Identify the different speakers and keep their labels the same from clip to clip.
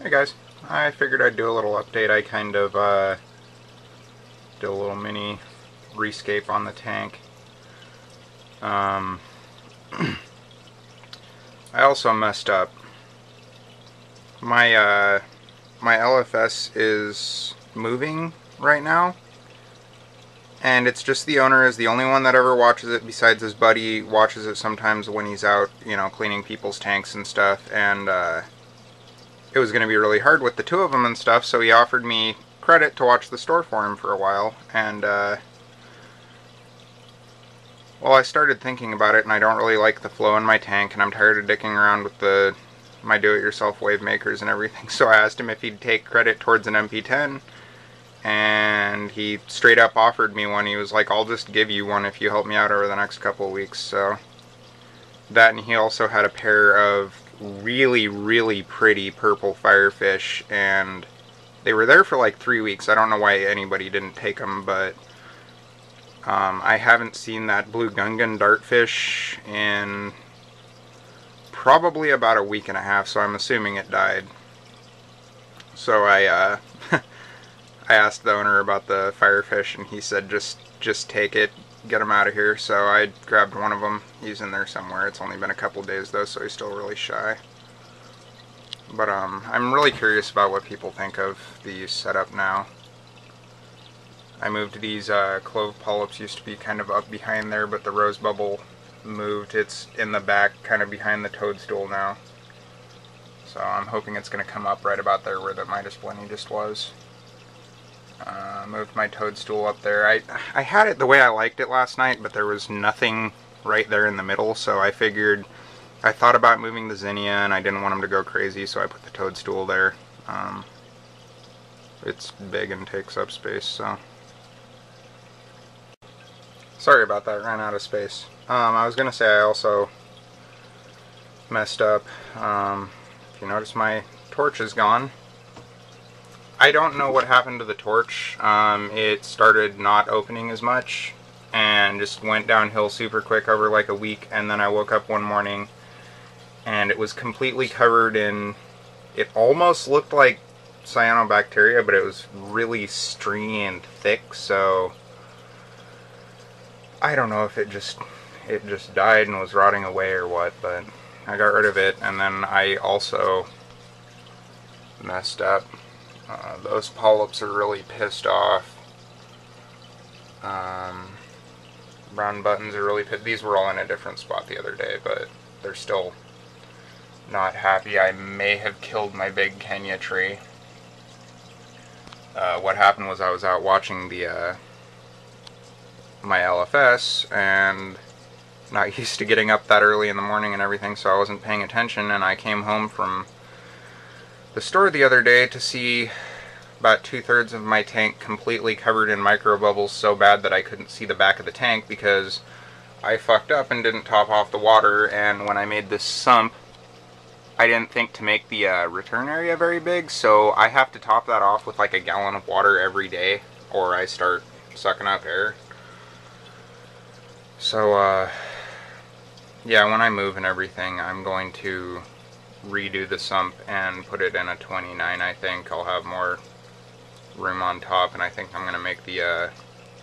Speaker 1: Hey guys, I figured I'd do a little update. I kind of did a little mini rescape on the tank. I also messed up. My LFS is moving right now, and it's just the owner is the only one that ever watches it. Besides his buddy, watches it sometimes when he's out, cleaning people's tanks and stuff. And it was going to be really hard with the two of them and stuff, so he offered me credit to watch the store for him for a while. And well, I started thinking about it, and I don't really like the flow in my tank, and I'm tired of dicking around with my do-it-yourself wave makers and everything. So I asked him if he'd take credit towards an MP10, and he straight up offered me one. He was like, "I'll just give you one if you help me out over the next couple of weeks." So that, and he also had a pair of really, really pretty purple firefish, and they were there for like 3 weeks. I don't know why anybody didn't take them, but I haven't seen that blue gungan dartfish in probably about a week and a half, so I'm assuming it died. So I I asked the owner about the firefish, and he said just take it, get him out of here. So I grabbed one of them. He's in there somewhere. It's only been a couple days though, so he's still really shy. But I'm really curious about what people think of the setup now. I moved these clove polyps, used to be kind of up behind there, but the rose bubble moved. It's in the back, kind of behind the toadstool now. So I'm hoping it's going to come up right about there where the Midas blenny just was. Moved my toadstool up there. I had it the way I liked it last night, but there was nothing right there in the middle, so I figured, I thought about moving the zinnia, and I didn't want him to go crazy, so I put the toadstool there. It's big and takes up space, so. Sorry about that, ran out of space. I was going to say I also messed up. If you notice, my torch is gone. I don't know what happened to the torch. It started not opening as much and just went downhill super quick over like a week, and then I woke up one morning and it was completely covered in, it almost looked like cyanobacteria, but it was really stringy and thick, so I don't know if it just died and was rotting away or what, but I got rid of it. And then I also messed up. Those polyps are really pissed off. Brown buttons are really pissed. These were all in a different spot the other day, but they're still not happy. I may have killed my big Kenya tree. What happened was I was out watching my LFS and not used to getting up that early in the morning and everything, so I wasn't paying attention, and I came home from the store the other day to see about 2/3 of my tank completely covered in microbubbles so bad that I couldn't see the back of the tank because I fucked up and didn't top off the water. And when I made this sump, I didn't think to make the return area very big, so I have to top that off with like a gallon of water every day or I start sucking up air. So yeah, when I move and everything, I'm going to redo the sump and put it in a 29. I think I'll have more room on top, and I think I'm going to make the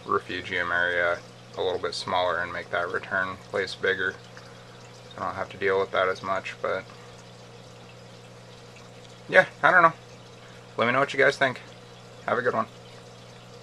Speaker 1: refugium area a little bit smaller and make that return place bigger, so I don't have to deal with that as much. But yeah, I don't know. Let me know what you guys think. Have a good one.